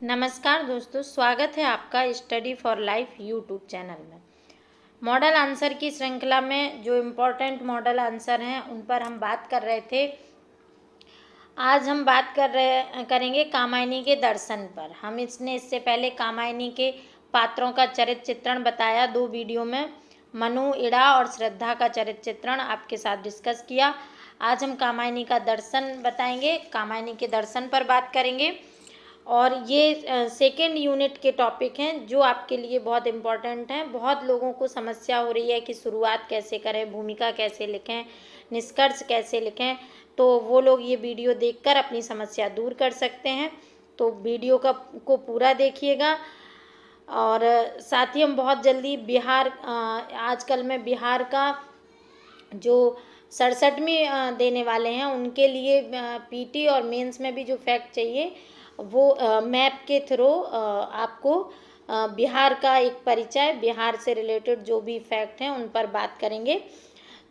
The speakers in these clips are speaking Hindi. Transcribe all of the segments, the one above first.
नमस्कार दोस्तों, स्वागत है आपका study for life YouTube channel में। मॉडल आंसर की श्रृंखला में जो इम्पोर्टेंट मॉडल आंसर हैं उन पर हम बात कर रहे थे। आज हम बात करेंगे कामायनी के दर्शन पर। इससे पहले कामायनी के पात्रों का चरित्र चित्रण बताया 2 वीडियो में। मनु, इड़ा और श्रद्धा का चरित्र चित्रण आपके साथ डिस्कस किया। आज हम कामायनी का दर्शन बताएंगे, कामायनी के दर्शन पर बात करेंगे और ये सेकेंड यूनिट के टॉपिक हैं जो आपके लिए बहुत इम्पॉर्टेंट हैं। बहुत लोगों को समस्या हो रही है कि शुरुआत कैसे करें, भूमिका कैसे लिखें, निष्कर्ष कैसे लिखें, तो वो लोग ये वीडियो देखकर अपनी समस्या दूर कर सकते हैं। तो वीडियो को पूरा देखिएगा। और साथ ही हम बहुत जल्दी आजकल में बिहार का जो 67वीं देने वाले हैं उनके लिए पीटी और मेंस में भी जो फैक्ट चाहिए वो मैप के थ्रू आपको बिहार का एक परिचय, बिहार से रिलेटेड जो भी फैक्ट हैं उन पर बात करेंगे।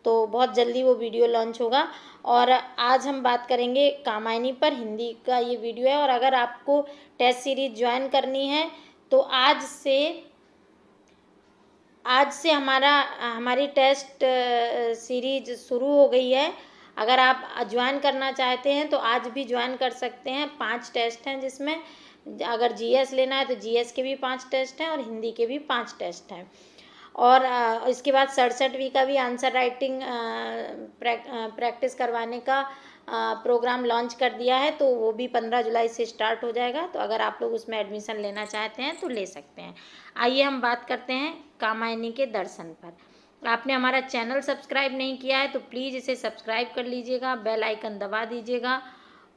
तो बहुत जल्दी वो वीडियो लॉन्च होगा। और आज हम बात करेंगे कामायनी पर। हिंदी का ये वीडियो है। और अगर आपको टेस्ट सीरीज ज्वाइन करनी है तो आज से हमारी टेस्ट सीरीज शुरू हो गई है। अगर आप ज्वाइन करना चाहते हैं तो आज भी ज्वाइन कर सकते हैं। 5 टेस्ट हैं, जिसमें अगर जीएस लेना है तो जीएस के भी 5 टेस्ट हैं और हिंदी के भी 5 टेस्ट हैं। और इसके बाद 67वीं का भी आंसर राइटिंग प्रैक्टिस करवाने का प्रोग्राम लॉन्च कर दिया है, तो वो भी 15 जुलाई से स्टार्ट हो जाएगा। तो अगर आप लोग उसमें एडमिशन लेना चाहते हैं तो ले सकते हैं। आइए हम बात करते हैं कामायनी के दर्शन पर। आपने हमारा चैनल सब्सक्राइब नहीं किया है तो प्लीज़ इसे सब्सक्राइब कर लीजिएगा, बेल आइकन दबा दीजिएगा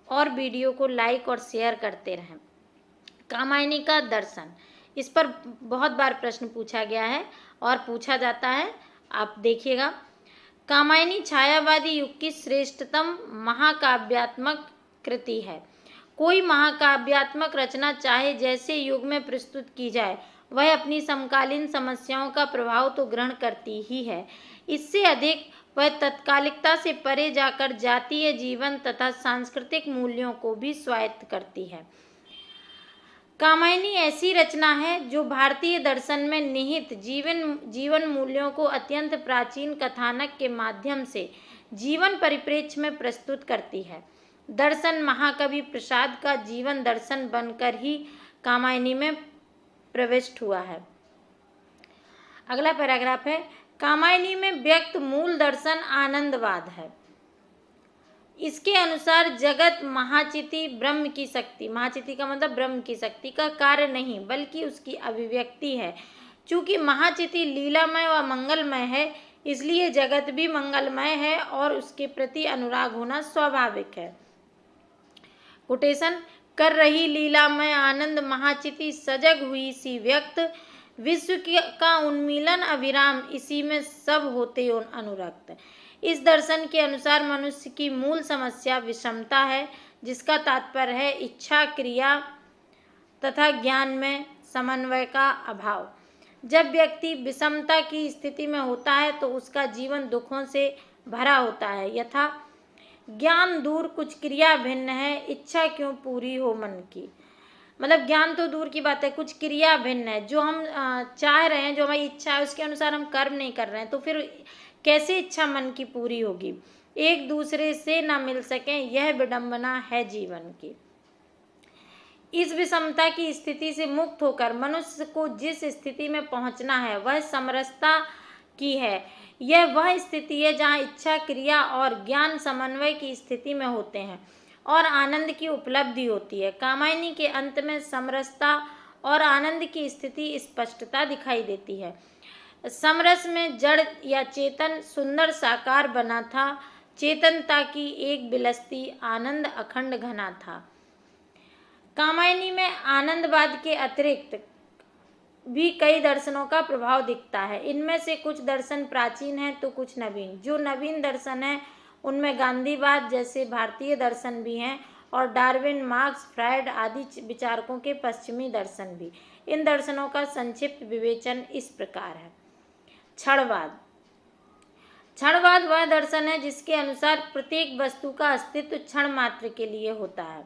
और वीडियो को लाइक और शेयर करते रहें। कामायनी का दर्शन, इस पर बहुत बार प्रश्न पूछा गया है और पूछा जाता है, आप देखिएगा। कामायनी छायावादी युग की श्रेष्ठतम महाकाव्यात्मक कृति है। कोई महाकाव्यात्मक रचना चाहे जैसे युग में प्रस्तुत की जाए, वह अपनी समकालीन समस्याओं का प्रभाव तो ग्रहण करती ही है। इससे अधिक वह तत्कालिकता से परे जाकर जातीय जीवन तथा सांस्कृतिक मूल्यों को भी स्वायत्त करती है। कामायनी ऐसी रचना है जो भारतीय दर्शन में निहित जीवन मूल्यों को अत्यंत प्राचीन कथानक के माध्यम से जीवन परिप्रेक्ष्य में प्रस्तुत करती है। दर्शन महाकवि प्रसाद का जीवन दर्शन बनकर ही कामायनी में प्रविष्ट हुआ है। अगला पैराग्राफ है, कामायनी में व्यक्त मूल दर्शन आनंदवाद है। इसके अनुसार जगत महाचिति ब्रह्म की शक्ति, महाचिति का मतलब ब्रह्म की शक्ति का कार्य नहीं बल्कि उसकी अभिव्यक्ति है। चूंकि महाचिति लीलामय व मंगलमय है, इसलिए जगत भी मंगलमय है और उसके प्रति अनुराग होना स्वाभाविक है। कोटेशन, कर रही लीलामय आनंद महाचिति सजग हुई सी व्यक्त, विश्व का उन्मीलन अविराम इसी में सब होते अनुरक्त। इस दर्शन के अनुसार मनुष्य की मूल समस्या विषमता है, जिसका तात्पर्य है इच्छा, क्रिया तथा ज्ञान में समन्वय का अभाव। जब व्यक्ति विषमता की स्थिति में होता है तो उसका जीवन दुखों से भरा होता है। यथा ज्ञान दूर कुछ क्रिया भिन्न है, इच्छा क्यों पूरी हो मन की। मतलब ज्ञान तो दूर की बात है, कुछ क्रिया भिन्न है। जो हम चाह रहे हैं, जो हमारी इच्छा है, उसके अनुसार हम कर्म नहीं कर रहे हैं, तो फिर कैसे इच्छा मन की पूरी होगी। एक दूसरे से ना मिल सके, यह विडंबना है जीवन की। इस विषमता की स्थिति से मुक्त होकर मनुष्य को जिस स्थिति में पहुंचना है वह समरसता की है। यह वह स्थिति है जहां इच्छा, क्रिया और ज्ञान समन्वय की स्थिति में होते हैं और आनंद की उपलब्धि होती है। कामायनी के अंत में समरसता और आनंद की स्थिति स्पष्टता दिखाई देती है। समरस में जड़ या चेतन सुंदर साकार बना था, चेतनता की एक बिलस्ती आनंद अखंड घना था। कामायनी में आनंदवाद के अतिरिक्त भी कई दर्शनों का प्रभाव दिखता है। इनमें से कुछ दर्शन प्राचीन हैं तो कुछ नवीन। जो नवीन दर्शन है उनमें गांधीवाद जैसे भारतीय दर्शन भी हैं और डार्विन, मार्क्स, फ्रायड आदि विचारकों के पश्चिमी दर्शन भी। इन दर्शनों का संक्षिप्त विवेचन इस प्रकार है। क्षणवाद, क्षणवाद वह दर्शन है जिसके अनुसार प्रत्येक वस्तु का अस्तित्व क्षण मात्र के लिए होता है।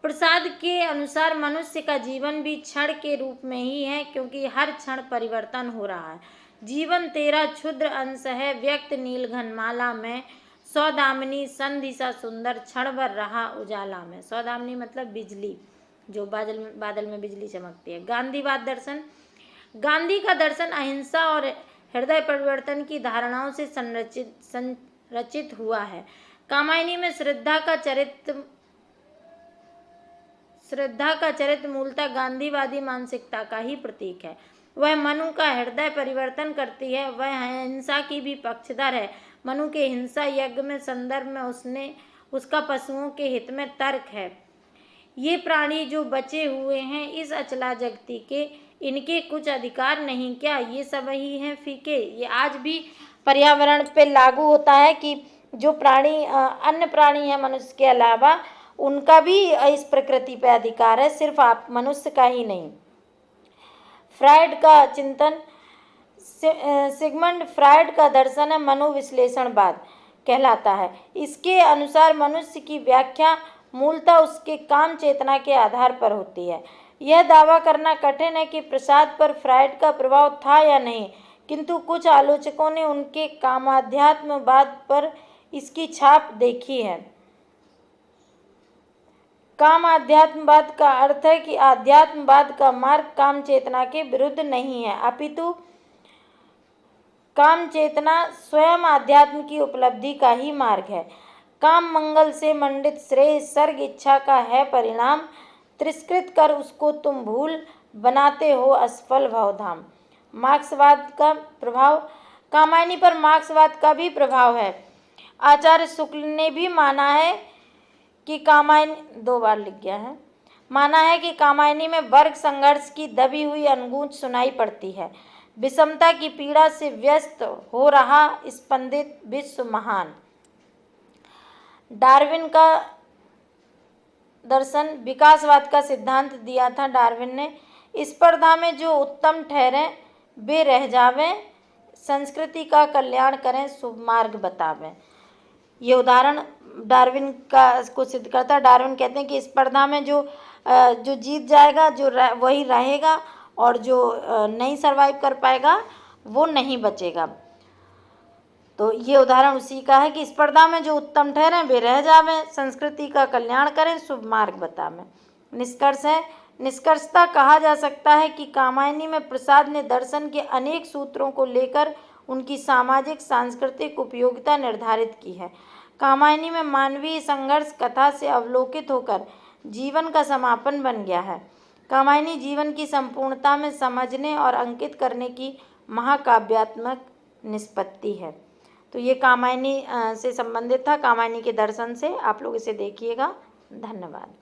प्रसाद के अनुसार मनुष्य का जीवन भी क्षण के रूप में ही है, क्योंकि हर क्षण परिवर्तन हो रहा है। जीवन तेरा क्षुद्र अंश है, व्यक्त नीलघनमाला में, सौदामिनी संधिसा सुंदर, क्षण भर रहा उजाला में। सौदामिनी मतलब बिजली, जो बादल में बिजली चमकती है। गांधीवाद दर्शन। गांधी का दर्शन अहिंसा और हृदय परिवर्तन की धारणाओं से संरचित हुआ है। कामायनी में श्रद्धा का चरित्र मूलतः गांधीवादी मानसिकता का ही प्रतीक है। वह मनु का हृदय परिवर्तन करती है। वह हिंसा की भी पक्षधर है। मनु के हिंसा यज्ञ में संदर्भ में उसका पशुओं के हित में तर्क है। ये प्राणी जो बचे हुए हैं इस अचला जगती के, इनके कुछ अधिकार नहीं क्या? ये सब ही हैं फीके। ये आज भी पर्यावरण पे लागू होता है कि जो प्राणी अन्य प्राणी है मनुष्य के अलावा, उनका भी इस प्रकृति पे अधिकार है, सिर्फ आप मनुष्य का ही नहीं। फ्रायड का चिंतन। सिगमंड फ्रायड का दर्शन है मनोविश्लेषणवाद कहलाता है। इसके अनुसार मनुष्य की व्याख्या मूलतः उसके काम चेतना के आधार पर होती है। यह दावा करना कठिन है कि प्रसाद पर फ्रायड का प्रभाव था या नहीं, किंतु कुछ आलोचकों ने उनके कामाध्यात्मवाद पर इसकी छाप देखी है। काम आध्यात्मवाद का अर्थ है कि आध्यात्मवाद का मार्ग काम चेतना के विरुद्ध नहीं है, अपितु काम चेतना स्वयं आध्यात्म की उपलब्धि का ही मार्ग है। काम मंगल से मंडित श्रेय सर्ग इच्छा का है परिणाम, तिरस्कृत कर उसको तुम भूल, बनाते हो असफल भवधाम। मार्क्सवाद का प्रभाव। कामायनी पर मार्क्सवाद का भी प्रभाव है। आचार्य शुक्ल ने भी माना है कि कामायनी में वर्ग संघर्ष की दबी हुई अनगूंज सुनाई पड़ती है। विषमता की पीड़ा से व्यस्त हो रहा स्पंदित विश्व महान। डार्विन का दर्शन। विकासवाद का सिद्धांत दिया था डार्विन ने। स्पर्धा में जो उत्तम ठहरे वे रह जावें, संस्कृति का कल्याण करें, शुभ मार्ग बतावें। ये उदाहरण डार्विन को सिद्ध करता है। डार्विन कहते हैं कि स्पर्धा में जो जीत जाएगा वही रहेगा, और जो नहीं सरवाइव कर पाएगा वो नहीं बचेगा। तो ये उदाहरण उसी का है कि स्पर्धा में जो उत्तम ठहरे वे रह जावें, संस्कृति का कल्याण करें, शुभ मार्ग बतावें। निष्कर्ष है। निष्कर्षतः कहा जा सकता है कि कामायनी में प्रसाद ने दर्शन के अनेक सूत्रों को लेकर उनकी सामाजिक सांस्कृतिक उपयोगिता निर्धारित की है। कामायनी में मानवीय संघर्ष कथा से अवलोकित होकर जीवन का समापन बन गया है। कामायनी जीवन की संपूर्णता में समझने और अंकित करने की महाकाव्यात्मक निष्पत्ति है। तो ये कामायनी से संबंधित था, कामायनी के दर्शन से। आप लोग इसे देखिएगा। धन्यवाद।